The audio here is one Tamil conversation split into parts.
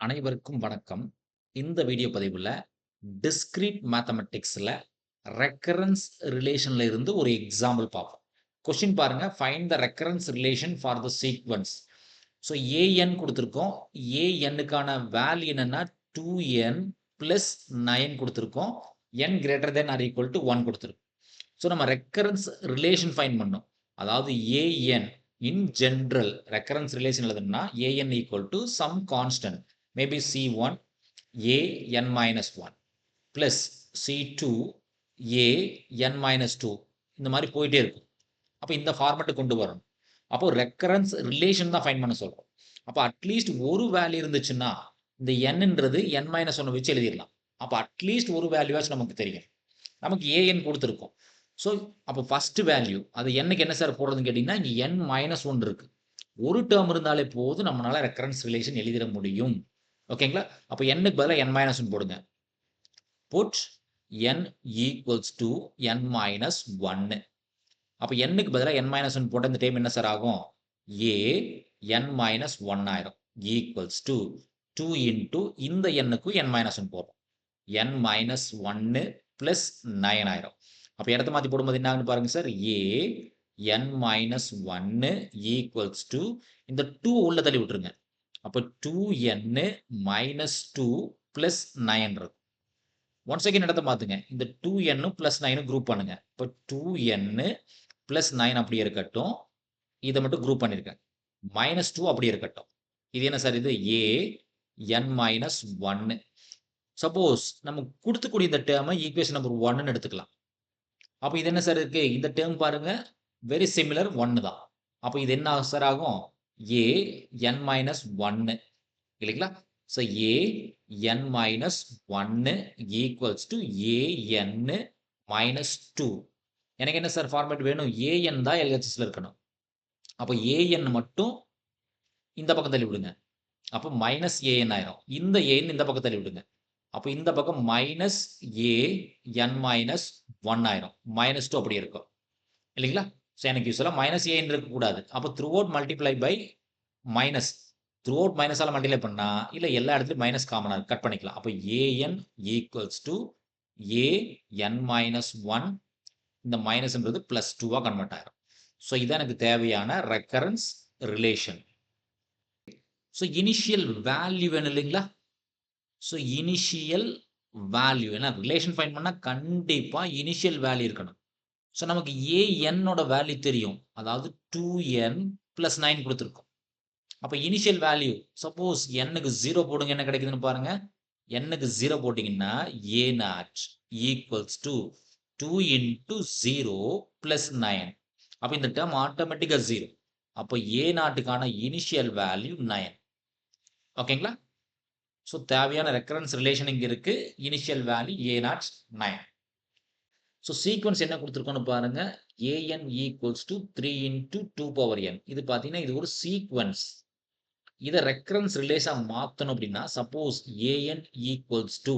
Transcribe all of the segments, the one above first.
அனைவருக்கும் வணக்கம். இந்த வீடியோ பதிவுல டிஸ்கிரீட் மேத்தமேட்டிக்ஸ்ல ரெக்கரன்ஸ் ரிலேஷன்ல இருந்து ஒரு எக்ஸாம்பிள் பார்ப்போம். கொஸ்டின் பாருங்க. Find the recurrence relation for the sequence. So a n கொடுத்துருக்கோம். ஏஎன்னுக்கான வேல்யூ என்னன்னா 2n பிளஸ் 9 கொடுத்துருக்கோம். n greater than or equal to 1 கொடுத்துருக்கோம். ஸோ நம்ம ரெக்கரன்ஸ் ரிலேஷன் ஃபைண்ட் பண்ணோம். அதாவது a n in general recurrence relation எழுதணும்னா a n equal to some constant maybe C1 A n minus 1 plus C2 A n minus 2 இந்த மாதிரி போயிட்டே இருக்கும். அப்போ இந்த ஃபார்மேட்டு கொண்டு வரணும். அப்போ ரெக்கரன்ஸ் ரிலேஷன் தான் ஃபைண்ட் பண்ண சொல்றோம். அப்போ அட்லீஸ்ட் ஒரு வேல்யூ இருந்துச்சுன்னா இந்த என்னன்றது n மைனஸ் 1 வச்சு எழுதிடலாம். அப்போ அட்லீஸ்ட் ஒரு வேல்யூவாச்சும் நமக்கு தெரியும். நமக்கு ஏஎன் கொடுத்துருக்கோம். ஸோ அப்போ ஃபர்ஸ்ட் வேல்யூ அது என்னக்கு என்ன சார் போடுறதுன்னு கேட்டிங்கன்னா இங்கே n மைனஸ் 1 இருக்கு. ஒரு டேர்ம் இருந்தாலே போதும் நம்மளால ரெக்கரன்ஸ் ரிலேஷன் எழுதிட முடியும். ஓகேங்களா? அப்போ n-க்கு பதிலா n minus 1 போடுங்க. Put n equals to n minus 1. அப்போ n-க்கு பதிலா n minus 1 போட்ட இந்த டைம் என்ன சார் ஆகும்? a n minus 1 ஆயிரும். equals to 2 into இந்த n-க்கும் n minus 1 போடுறோம். n minus 1 plus 9 ஆயிரும். அப்போ இடத்த மாற்றி போடும்போது என்ன ஆகுன்னு பாருங்க sir. a n minus 1 equals to இந்த 2 உள்ள தள்ளி விட்டுருங்க. அப்போ 2n minus 2 plus 9 once again இடத்த மாத்துங்க. இந்த 2n plus 9 குரூப் பண்ணுங்க. இப்போ 2n plus 9 அப்படியே இருக்கட்டும். இதை மட்டும் குரூப் பண்ணிருக்கேன். minus 2 அப்படியே இருக்கட்டும். இது என்ன சார்? இது a n minus 1. சப்போஸ் நம்ம கொடுத்துக்கூடிய இந்த டேர்மை ஈக்குவேஷன் நம்பர் 1 எடுத்துக்கலாம். அப்போ இது என்ன சார் இருக்கு? இந்த டேர்ம் பாருங்க வெரி சிமிலர் 1 தான். அப்போ இது என்ன சார் ஆகும்? a n minus 1 இல்லைங்களா? So a n minus 1 equals to a n minus 2. எனக்கு என்ன சார் ஃபார்மேட் வேணும்? a n தான் LHSல இருக்கணும். அப்போ a n மட்டும் இந்த பக்கம் தள்ளி விடுங்க. அப்போ மைனஸ் a n ஆயிரும். இந்த a n இந்த பக்கம் தள்ளி விடுங்க. அப்போ இந்த பக்கம் மைனஸ் a n minus 1 ஆயிரும். மைனஸ் 2 அப்படி இருக்கும் இல்லைங்களா? ஸோ எனக்கு யூஸ்வலாக மைனஸ் a n இருக்கக்கூடாது. அப்போ throughout multiply by minus. Throughout மைனஸால் மல்டிப்ளை பண்ணா இல்லை எல்லா இடத்துலையும் மைனஸ் காமனாக கட் பண்ணிக்கலாம். அப்போ an equals to a n minus 1. இந்த மைனஸ்ன்றது பிளஸ் 2வா கன்வெர்ட் ஆயிரும். ஸோ இதான் எனக்கு தேவையான recurrence relation. So initial value வேணும் இல்லைங்களா? ஸோ இனிஷியல் வேல்யூ ஏன்னா ரிலேஷன் ஃபைண்ட் பண்ணால் கண்டிப்பாக இனிஷியல் வேல்யூ இருக்கணும். ஸோ நமக்கு ஏஎன்னோட வேல்யூ தெரியும். அதாவது 2n plus 9 கொடுத்துருக்கோம். அப்போ இனிஷியல் வேல்யூ சப்போஸ் n-க்கு 0 போடுங்க. என்ன கிடைக்குதுன்னு பாருங்க. n-க்கு 0 போட்டிங்கன்னா a not equals to 2 into 0 plus 9. அப்போ இந்த டேர்ம் ஆட்டோமேட்டிக்காக 0. அப்போ a நாட்டுக்கான இனிஷியல் வேல்யூ 9. ஓகேங்களா? ஸோ தேவையான ரெக்கரன்ஸ் ரிலேஷன் இங்கே இருக்கு. Initial value a not 9. So sequence என்ன கொடுத்துருக்கோன்னு பாருங்க. an equals to 3 into 2 power n. இது பார்த்தீங்கன்னா இது ஒரு சீக்வன்ஸ். இதை ரெக்கரன்ஸ் ரிலேஷன் மாற்றணும் அப்படின்னா suppose an equals to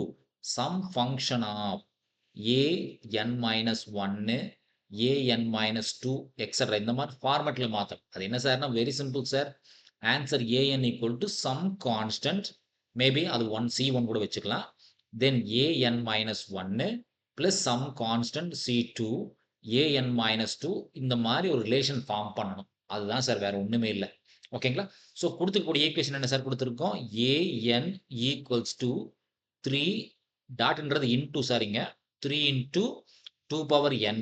some function of an minus 1 an minus 2 extra இந்த மாதிரி ஃபார்மேட்டில் மாற்றணும். அது என்ன சார்னா very simple sir. Answer an equal to some constant maybe அது 1c1 கூட வச்சுக்கலாம். Then an minus 1 plus some constant c2 an minus 2 இந்த மாதிரி ஒரு ரிலேஷன் ஃபார்ம் பண்ணணும். அதுதான் சார், வேற ஒன்றுமே இல்லை. ஓகேங்களா? ஸோ கொடுத்துருக்கக்கூடிய ஈக்குவேஷன் என்ன சார் கொடுத்துருக்கோம்? an ஈக்குவல்ஸ் டு 3 டாட்ன்றது இன்டூ சாரிங்க 3 into 2 power n.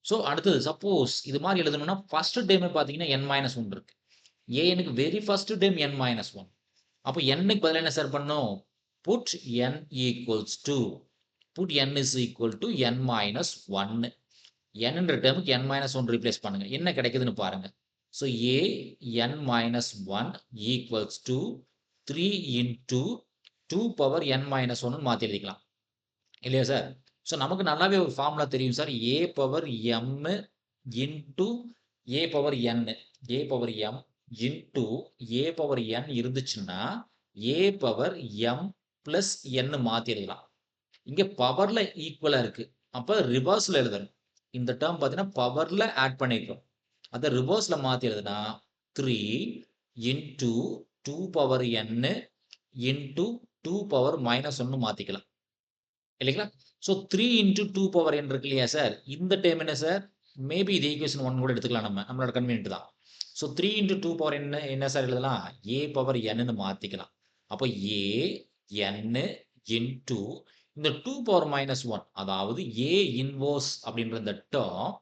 ஸோ அடுத்தது சப்போஸ் இது மாதிரி எழுதணும்னா ஃபர்ஸ்ட் டைமே பார்த்தீங்கன்னா n minus 1 இருக்கு. ஏனுக்கு very first time n minus 1. அப்போ n-க்கு பதிலாக என்ன சார் பண்ணும்? Put n equals to put n is equal to n minus 1. n-ன்ற டேர்முக்கு n minus 1 ரீப்ளேஸ் பண்ணுங்க. என்ன கிடைக்குதுன்னு பாருங்க. So a n minus 1 equals to 3 into 2 power n minus 1 மாற்றி எழுதிக்கலாம் இல்லையா சார்? ஸோ நமக்கு நல்லாவே ஒரு ஃபார்முலா தெரியும் sir. a power m into a power n a power m into a power n இருந்துச்சுன்னா a power m plus n மாற்றி எழுதலாம். இங்கே பவரில் ஈக்குவலாக இருக்கு. அப்போ ரிவர்ஸில் எழுதணும். இந்த டேர்ம் பார்த்தீங்கன்னா பவரில் ஆட் பண்ணிக்கிறோம். அதை ரிவர்ஸில் மாற்றி எழுதுனா 3 into 2 power n into 2 power -1 மாத்திக்கலாம். இல்லைங்களா? ஸோ 3 இன்டு 2 பவர் n இருக்கு இல்லையா சார்? இந்த டெர்ம் என்ன சார்? மேபி இது ஈக்குவேஷன் 1 கூட எடுத்துக்கலாம் நம்ம. நம்மளோட கன்வீனியன்ட் தான். ஸோ 3 இன்டு 2 பவர் என்ன சார் எழுதலாம்? a பவர் nன்னு மாத்திக்கலாம். அப்போ a n இன்டு இந்த 2 பவர் -1 அதாவது a இன்வெர்ஸ் அப்படின்ற இந்த டெர்ம்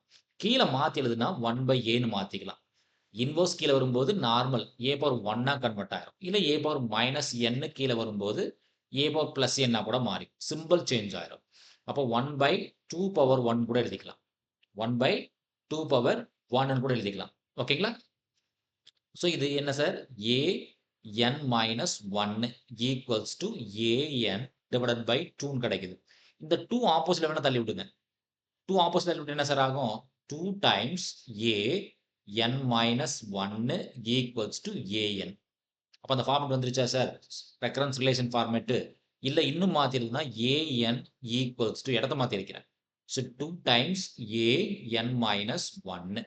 கீழ மாத்தி எழுதுனா 1/aன்னு மாத்திக்கலாம். இன்வெர்ஸ் கீழ வரும்போது நார்மல் a பவர் 1ஆ கன்வெர்ட் ஆயிரும். இல்ல a பவர் -n கீழ வரும்போது a பவர் பிளஸ் n கூட மாறி சிம்பிள் சேஞ்ச் ஆயிரும். அப்போ 1/2 பவர் 1 கூட எழுதிக்கலாம். 1/2 பவர் 1 கூட எழுதிக்கலாம். ஓகேங்களா? ஸோ இது என்ன sir? an minus 1 equals to an divided by 2ன்னு கிடைக்குது. இந்த 2 ஆப்போசிட்ல வேணா தள்ளி விடுங்க. 2 ஆப்போசிட்ல தள்ளி விட்டு என்ன சார் ஆகும்? 2 times an minus 1 equals to an. அப்ப அந்த ஃபார்மட் வந்துருச்சா சார்? Recurrence relation format. இல்ல இன்னும் மாத்திருந்தா an ஈக்குவல்ஸ் டு இடத்த மாத்தி இருக்கிறேன். So 2 times an minus 1.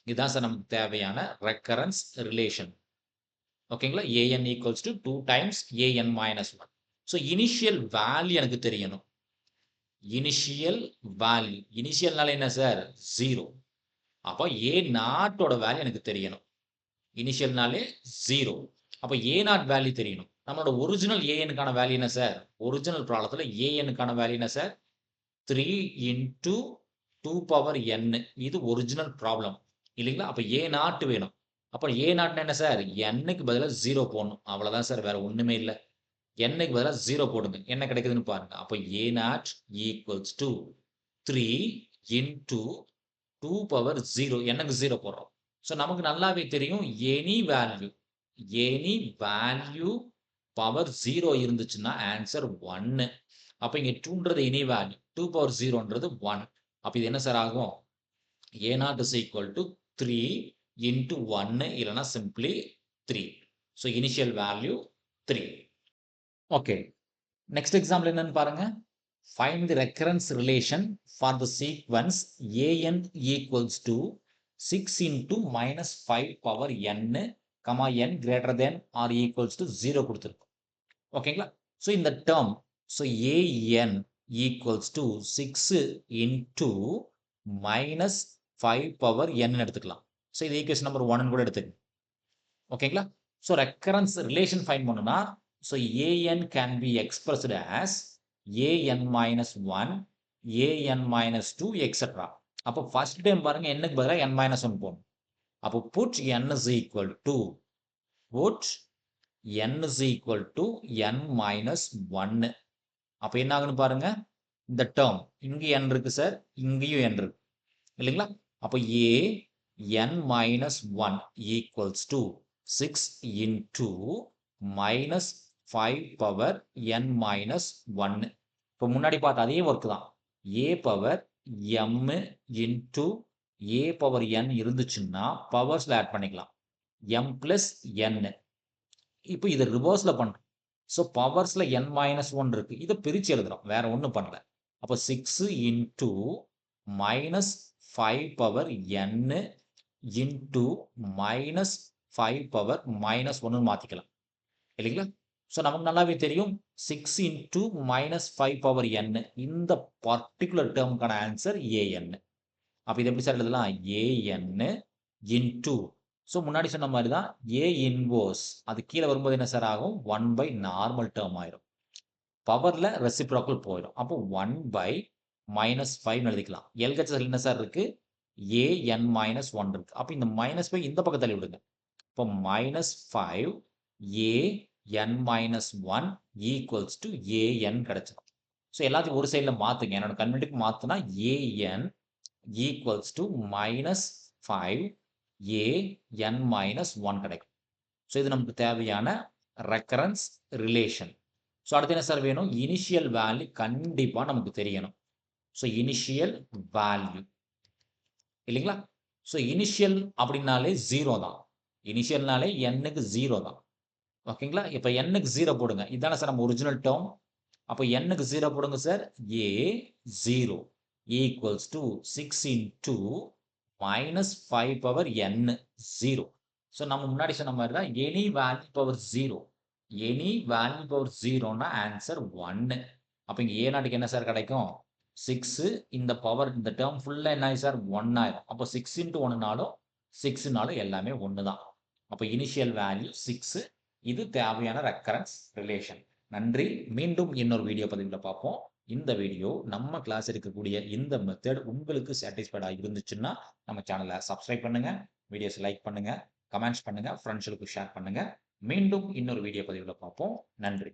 இதுதான் சார் நமக்கு தேவையான ரெக்கரன்ஸ் ரிலேஷன். ஓகேங்களா? an equals to 2 times an minus 1. So initial value எனக்கு தெரியணும். Initial value. இனிஷியல்னால என்ன சார்? 0. அப்போ a நாட்டோட வேல்யூ எனக்கு தெரியணும். இனிஷியல்னாலே 0. அப்போ a நாட் வேல்யூ தெரியணும். நம்மளோட ஒரிஜினல் anக்கான வேல்யூ என்ன சார்? ஒரிஜினல் ப்ராப்ளத்துல anக்கான வேல்யூ என்ன சார்? 3 into 2 power n. இது ஒரிஜினல் ப்ராப்ளம் இல்லைங்களா? அப்ப a நாட் வேணும். அப்ப a நாட்னா என்ன சார்? n-க்கு பதிலா 0 போடணும். அவ்வளவுதான் சார், வேற ஒண்ணுமே இல்ல. n-க்கு பதிலா 0 போடுங்க. என்ன கிடைக்குதுன்னு பாருங்க. அப்ப a not equals to 3 into 2 power 0. n-க்கு 0 போடுறோம். ஸோ நமக்கு நல்லாவே தெரியும் எனி வேல்யூ பவர் 0 இருந்துச்சுன்னா ஆன்சர் 1. அப்ப இங்க 2ன்றது எனி வேல்யூ. 2 பவர் 0ன்றது 1. அப்ப இது என்ன சார் ஆகும்? a not is equal to 3 into 1 இல்லைன்னா simply 3. So initial value 3. Okay. Next example என்னன்னு பாருங்க. Find the recurrence relation for the sequence an equals to 6 into minus 5 power n, n greater than or equals to 0 கொடுத்திருக்கும். ஓகேங்களா? ஸோ இந்த term so an equals to 6 into minus 5 power n எடுத்துக்கலாம். ஸோ இது ஈக்குவேஷன் நம்பர் 1 கூட எடுத்துக்கங்க. ஓகேங்களா? ஸோ ரெக்கரன்ஸ் ரிலேஷன் ஃபைண்ட் பண்ணணும்னா so an can be expressed as an minus 1, an minus 2, etc. அப்போ ஃபர்ஸ்ட் டைம் பாருங்க n-க்கு பதிலாக n minus 1 போடணும். அப்போ put n is equal to n minus 1. அப்போ என்ன ஆகுன்னு பாருங்க. இந்த டேர்ம் இங்க n இருக்கு சார், இங்கேயும் n இருக்கு இல்லைங்களா? அப்போ an minus 1 equals to 6 into minus 5 power n minus 1. இப்போ முன்னாடி பார்த்த அதே ஒர்க் தான். a power m into a power n இருந்துச்சுன்னா பவர்ஸ்ல ஆட் பண்ணிக்கலாம். m plus n. இப்போ இதை ரிவர்ஸ்ல பண்றோம். ஸோ பவர்ஸ்ல n minus 1 இருக்கு. இதை பிரிச்சு எழுதுறோம். வேற ஒன்றும் பண்ணல. அப்போ 6 into minus 5 power n into minus 5 power minus 1 மாத்திக்கலாம் இல்லைங்களா? ஸோ நமக்கு நல்லாவே தெரியும் 6 into minus 5 பவர் n இந்த பர்டிகுலர் டேர்முக்கான ஆன்சர் an. அப்போ இது எப்படி சார் எழுதலாம்? an into ஸோ முன்னாடி சொன்ன மாதிரி தான் a இன்வர்ஸ் அது கீழே வரும்போது என்ன சார் ஆகும்? 1 by நார்மல் டேர்ம் ஆயிரும். பவர்ல ரெசிப்ரோக்கல் போயிடும். அப்போ 1 by minus 5 எழுதிக்கலாம். LHS என்ன சார் இருக்கு? an minus 1 இருக்கு. அப்போ இந்த minus 5 இந்த பக்கம் தள்ளி விடுங்க. இப்போ minus 5 an minus 1 equals to an கிடைச்சிடும். ஸோ எல்லாத்தையும் ஒரு சைடில் மாற்றுங்க. என்னோட கன்வென்ட்டுக்கு மாற்றினா an equals to minus 5 an minus 1 கிடைக்கும். ஸோ இது நமக்கு தேவையான ரெக்கரன்ஸ் ரிலேஷன். ஸோ அடுத்து என்ன சார் வேணும்? இனிஷியல் வேல்யூ கண்டிப்பாக நமக்கு தெரியணும். ஸோ இனிஷியல் வேல்யூ இல்லைங்களா? ஸோ இனிஷியல் அப்படின்னாலே 0 தான். இனிஷியல்னாலே n-க்கு 0 தான். ஓகேங்களா? இப்போ n-க்கு 0 போடுங்க. இதான சார் நம்ம ஒரிஜினல் டேர்ம். அப்போ n-க்கு 0 போடுங்க sir. a0 equals to 6 into minus 5 power n 0. So நம்ம முன்னாடி சொன்ன மாதிரி தான் any value power 0 any value power 0ன்னா ஆன்சர் 1. அப்ப இங்க A நாட்டுக்கு என்ன சார் கிடைக்கும்? 6 இந்த பவர் இந்த டெர்ம் ஃபுல்லா என்ன ஆயிரும் சார்? 1 ஆயிரும். அப்போ 6 இன்டு 1னாலும் 6னாலும் எல்லாமே 1 தான். அப்ப இனிஷியல் வேல்யூ 6. இது தேவையான ரெக்கரன்ஸ் ரிலேஷன். நன்றி. மீண்டும் இன்னொரு வீடியோ பதிவுல பார்ப்போம். இந்த வீடியோ நம்ம கிளாஸ் இருக்கக்கூடிய இந்த மெத்தட் உங்களுக்கு சாட்டிஸ்ஃபைடா இருந்துச்சுன்னா நம்ம சேனலை சப்ஸ்கிரைப் பண்ணுங்க, வீடியோஸ் லைக் பண்ணுங்க, கமெண்ட்ஸ் பண்ணுங்க, ஃப்ரெண்ட்ஸ்களுக்கு ஷேர் பண்ணுங்க. மீண்டும் இன்னொரு வீடியோ பதிவுல பார்ப்போம். நன்றி.